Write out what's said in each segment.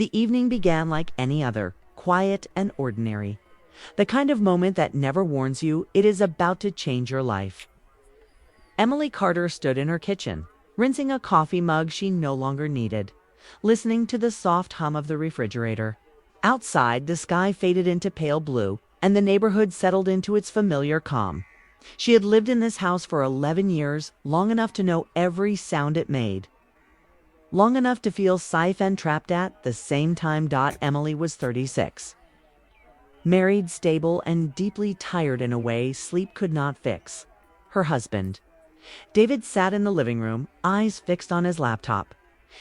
The evening began like any other, quiet and ordinary. The kind of moment that never warns you it is about to change your life. Emily Carter stood in her kitchen, rinsing a coffee mug she no longer needed, listening to the soft hum of the refrigerator. Outside, the sky faded into pale blue, and the neighborhood settled into its familiar calm. She had lived in this house for 11 years, long enough to know every sound it made. Long enough to feel safe and trapped at the same time. Emily was 36. Married, stable, and deeply tired in a way sleep could not fix. Her husband, David, sat in the living room, eyes fixed on his laptop.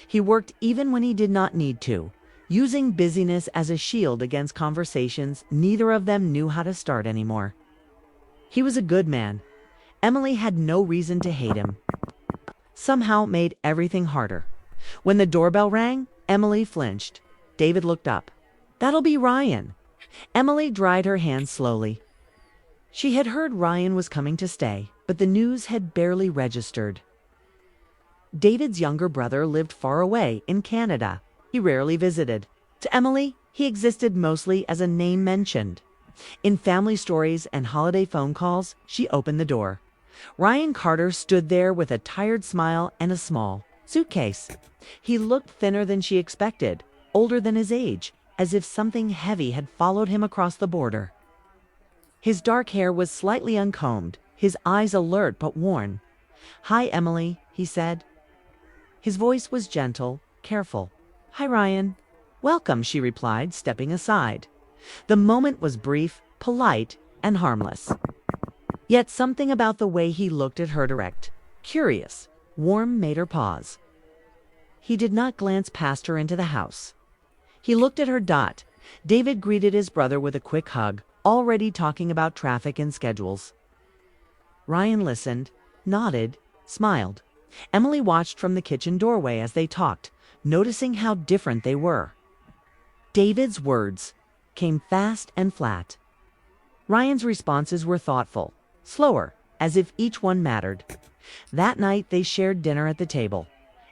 He worked even when he did not need to, using busyness as a shield against conversations neither of them knew how to start anymore. He was a good man. Emily had no reason to hate him. Somehow it made everything harder. When the doorbell rang, Emily flinched. David looked up. "That'll be Ryan." Emily dried her hands slowly. She had heard Ryan was coming to stay, but the news had barely registered. David's younger brother lived far away in Canada. He rarely visited. To Emily, he existed mostly as a name mentioned. In family stories and holiday phone calls, she opened the door. Ryan Carter stood there with a tired smile and a small suitcase. He looked thinner than she expected, older than his age, as if something heavy had followed him across the border. His dark hair was slightly uncombed, his eyes alert but worn. "Hi, Emily," he said. His voice was gentle, careful. "Hi, Ryan." "Welcome," she replied, stepping aside. The moment was brief, polite, and harmless. Yet something about the way he looked at her, direct, curious, warm, made her pause. He did not glance past her into the house. He looked at her. David greeted his brother with a quick hug, already talking about traffic and schedules. Ryan listened, nodded, smiled. Emily watched from the kitchen doorway as they talked, noticing how different they were. David's words came fast and flat. Ryan's responses were thoughtful, slower, as if each one mattered. That night they shared dinner at the table.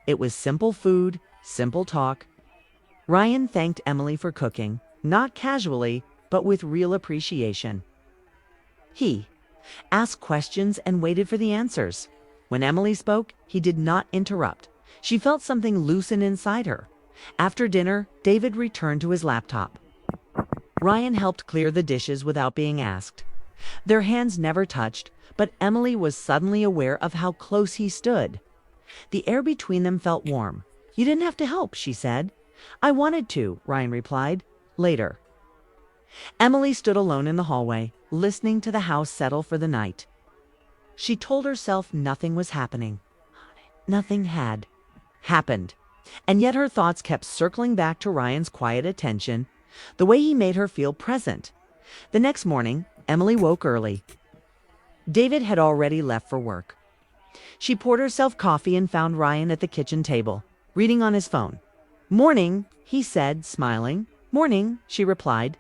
It was simple food, simple talk. Ryan thanked Emily for cooking, not casually, but with real appreciation. He asked questions and waited for the answers. When Emily spoke, he did not interrupt. She felt something loosen inside her. After dinner, David returned to his laptop. Ryan helped clear the dishes without being asked. Their hands never touched, but Emily was suddenly aware of how close he stood. The air between them felt warm. "You didn't have to help," she said. "I wanted to," Ryan replied. "Later." Emily stood alone in the hallway, listening to the house settle for the night. She told herself nothing was happening. Nothing had happened. And yet her thoughts kept circling back to Ryan's quiet attention, the way he made her feel present. The next morning, Emily woke early. David had already left for work. She poured herself coffee and found Ryan at the kitchen table, reading on his phone. "Morning," he said, smiling. "Morning," she replied.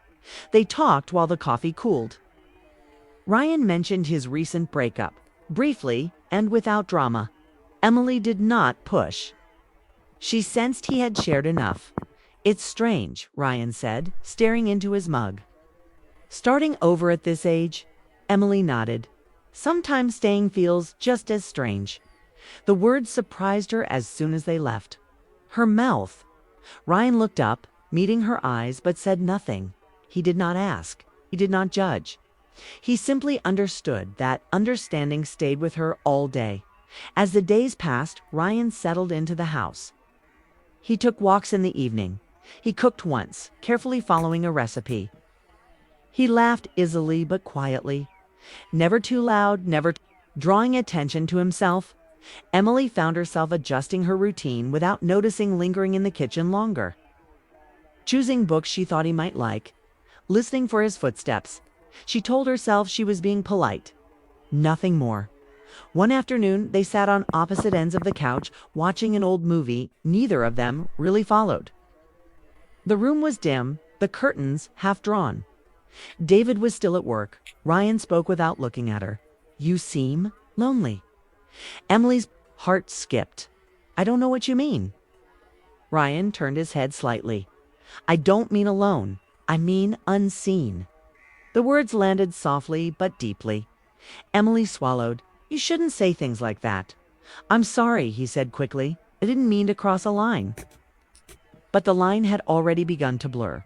They talked while the coffee cooled. Ryan mentioned his recent breakup, briefly and without drama. Emily did not push. She sensed he had shared enough. "It's strange," Ryan said, staring into his mug. "Starting over at this age?" Emily nodded. "Sometimes staying feels just as strange." The words surprised her as soon as they left. Her mouth. Ryan looked up, meeting her eyes, but said nothing. He did not ask. He did not judge. He simply understood. That understanding stayed with her all day. As the days passed, Ryan settled into the house. He took walks in the evening. He cooked once, carefully following a recipe. He laughed easily but quietly. Never too loud, never drawing attention to himself. Emily found herself adjusting her routine without noticing lingering in the kitchen longer. Choosing books she thought he might like. Listening for his footsteps. She told herself she was being polite. Nothing more. One afternoon, they sat on opposite ends of the couch, watching an old movie neither of them really followed. The room was dim, the curtains half drawn. David was still at work. Ryan spoke without looking at her. "You seem lonely." Emily's heart skipped. "I don't know what you mean." Ryan turned his head slightly. I don't mean alone. I mean unseen. The words landed softly but deeply. Emily swallowed. You shouldn't say things like that. I'm sorry, he said quickly. I didn't mean to cross a line. But the line had already begun to blur.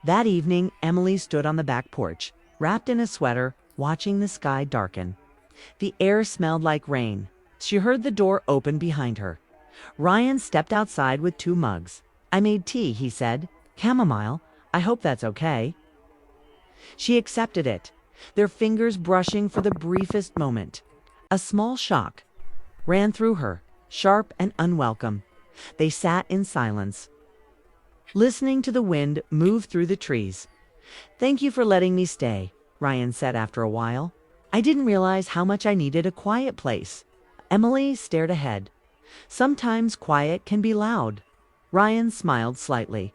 That evening, Emily stood on the back porch, wrapped in a sweater, watching the sky darken. The air smelled like rain. She heard the door open behind her. Ryan stepped outside with 2 mugs. I made tea, he said. Chamomile. I hope that's okay. She accepted it, their fingers brushing for the briefest moment. A small shock ran through her, sharp and unwelcome. They sat in silence, listening to the wind move through the trees. Thank you for letting me stay, Ryan said after a while. I didn't realize how much I needed a quiet place. Emily stared ahead. Sometimes quiet can be loud. Ryan smiled slightly.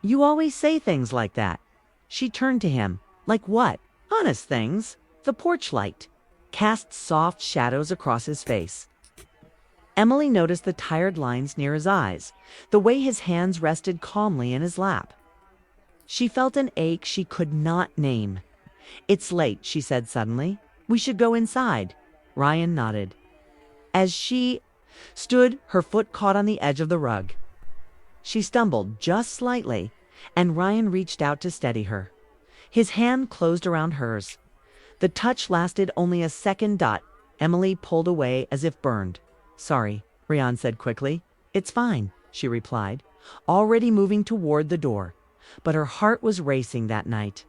You always say things like that. She turned to him. Like what? Honest things. The porch light cast soft shadows across his face. Emily noticed the tired lines near his eyes, the way his hands rested calmly in his lap. She felt an ache she could not name. It's late, she said suddenly. We should go inside. Ryan nodded. As she stood, her foot caught on the edge of the rug. She stumbled just slightly, and Ryan reached out to steady her. His hand closed around hers. The touch lasted only a second. Emily pulled away as if burned. Sorry, Ryan said quickly. It's fine, she replied, already moving toward the door. But her heart was racing that night.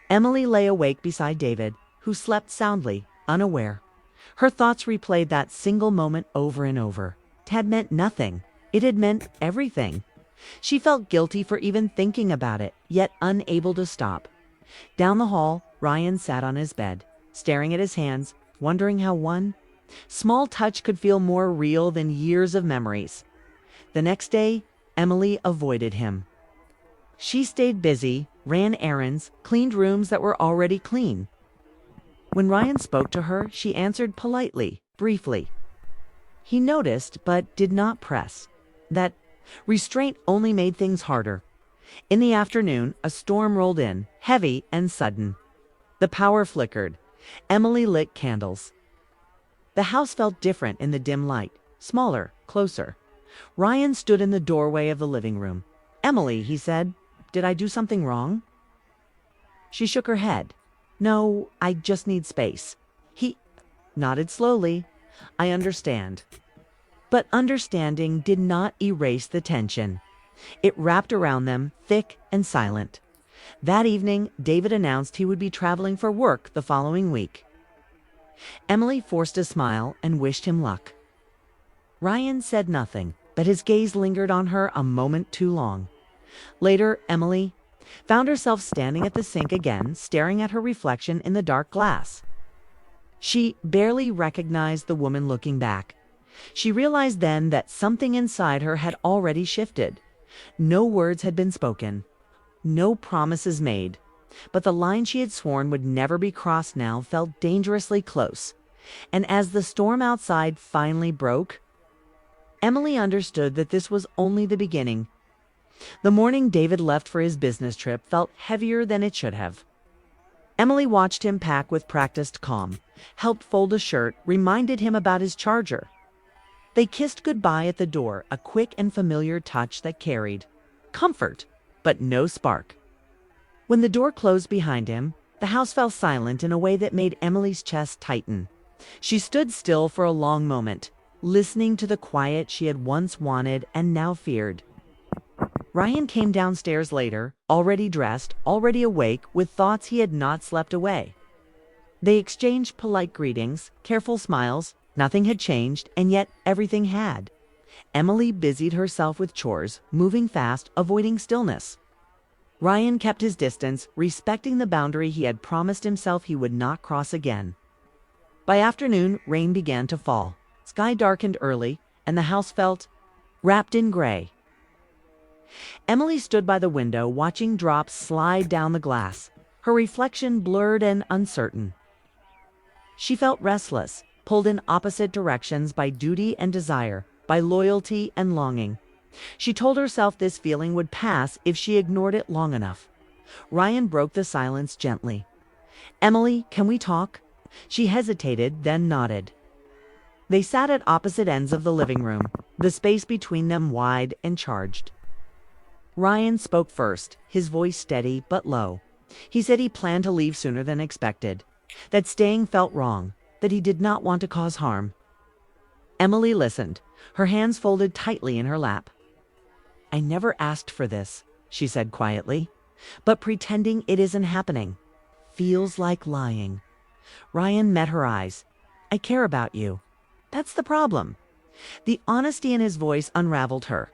Emily lay awake beside David, who slept soundly, unaware. Her thoughts replayed that single moment over and over. It had meant nothing. It had meant everything. She felt guilty for even thinking about it, yet unable to stop. Down the hall, Ryan sat on his bed, staring at his hands, wondering how one small touch could feel more real than years of memories. The next day, Emily avoided him. She stayed busy, ran errands, cleaned rooms that were already clean. When Ryan spoke to her, she answered politely, briefly. He noticed, but did not press. That restraint only made things harder. In the afternoon, a storm rolled in, heavy and sudden. The power flickered. Emily lit candles. The house felt different in the dim light, smaller, closer. Ryan stood in the doorway of the living room. Emily, he said, did I do something wrong? She shook her head. No, I just need space. He nodded slowly. I understand. But understanding did not erase the tension. It wrapped around them, thick and silent. That evening, David announced he would be traveling for work the following week. Emily forced a smile and wished him luck. Ryan said nothing, but his gaze lingered on her a moment too long. Later, Emily found herself standing at the sink again, staring at her reflection in the dark glass. She barely recognized the woman looking back. She realized then that something inside her had already shifted. No words had been spoken, no promises made, but the line she had sworn would never be crossed now felt dangerously close. And as the storm outside finally broke, Emily understood that this was only the beginning. The morning David left for his business trip felt heavier than it should have. Emily watched him pack with practiced calm, helped fold a shirt, reminded him about his charger. They kissed goodbye at the door, a quick and familiar touch that carried comfort, but no spark. When the door closed behind him, the house fell silent in a way that made Emily's chest tighten. She stood still for a long moment, listening to the quiet she had once wanted and now feared. Ryan came downstairs later, already dressed, already awake, with thoughts he had not slept away. They exchanged polite greetings, careful smiles. Nothing had changed, and yet everything had. Emily busied herself with chores, moving fast, avoiding stillness. Ryan kept his distance, respecting the boundary he had promised himself he would not cross again. By afternoon, rain began to fall. Sky darkened early, and the house felt wrapped in gray. Emily stood by the window, watching drops slide down the glass, her reflection blurred and uncertain. She felt restless, pulled in opposite directions by duty and desire, by loyalty and longing. She told herself this feeling would pass if she ignored it long enough. Ryan broke the silence gently. "Emily, can we talk?" She hesitated, then nodded. They sat at opposite ends of the living room, the space between them wide and charged. Ryan spoke first, his voice steady but low. He said he planned to leave sooner than expected, that staying felt wrong, that he did not want to cause harm. Emily listened, her hands folded tightly in her lap. "I never asked for this," she said quietly, "but pretending it isn't happening feels like lying." Ryan met her eyes. "I care about you. That's the problem." The honesty in his voice unraveled her.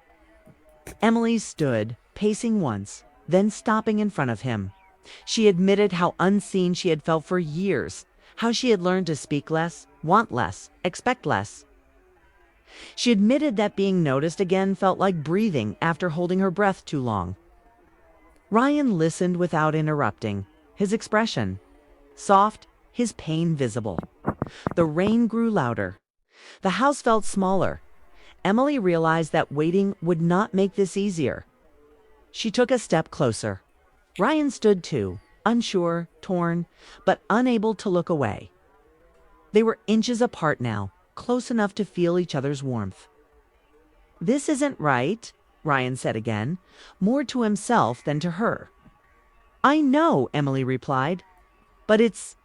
Emily stood, pacing once, then stopping in front of him. She admitted how unseen she had felt for years, how she had learned to speak less, want less, expect less. She admitted that being noticed again felt like breathing after holding her breath too long. Ryan listened without interrupting, his expression soft, his pain visible. The rain grew louder. The house felt smaller. Emily realized that waiting would not make this easier. She took a step closer. Ryan stood too, unsure, torn, but unable to look away. They were inches apart now, close enough to feel each other's warmth. "This isn't right," Ryan said again, more to himself than to her. "I know," Emily replied, "but it's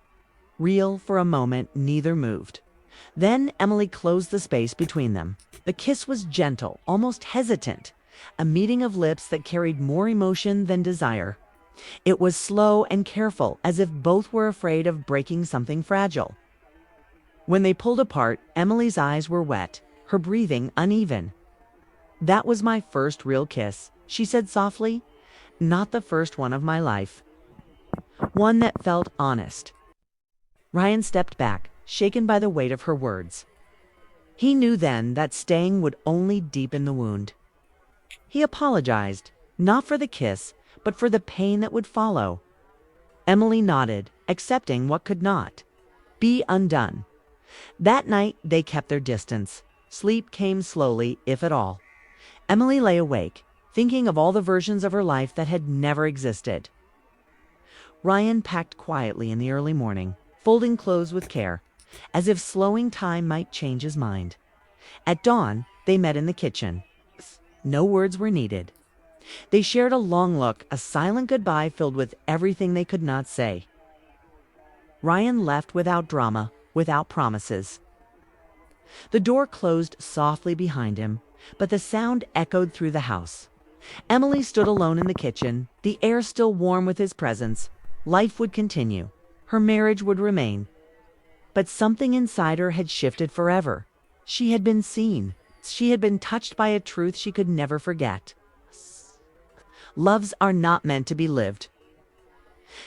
real." For a moment, neither moved. Then Emily closed the space between them. The kiss was gentle, almost hesitant, a meeting of lips that carried more emotion than desire. It was slow and careful, as if both were afraid of breaking something fragile. When they pulled apart, Emily's eyes were wet, her breathing uneven. "That was my first real kiss," she said softly. "Not the first one of my life. One that felt honest." Ryan stepped back, shaken by the weight of her words. He knew then that staying would only deepen the wound. He apologized, not for the kiss, but for the pain that would follow. Emily nodded, accepting what could not be undone. That night, they kept their distance. Sleep came slowly, if at all. Emily lay awake, thinking of all the versions of her life that had never existed. Ryan packed quietly in the early morning, folding clothes with care, as if slowing time might change his mind. At dawn, they met in the kitchen. No words were needed. They shared a long look, a silent goodbye filled with everything they could not say. Ryan left without drama, without promises. The door closed softly behind him, but the sound echoed through the house. Emily stood alone in the kitchen, the air still warm with his presence. Life would continue. Her marriage would remain. But something inside her had shifted forever. She had been seen. She had been touched by a truth she could never forget. Loves are not meant to be lived.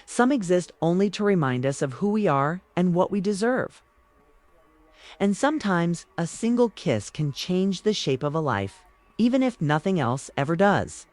Some exist only to remind us of who we are and what we deserve. And sometimes a single kiss can change the shape of a life, even if nothing else ever does.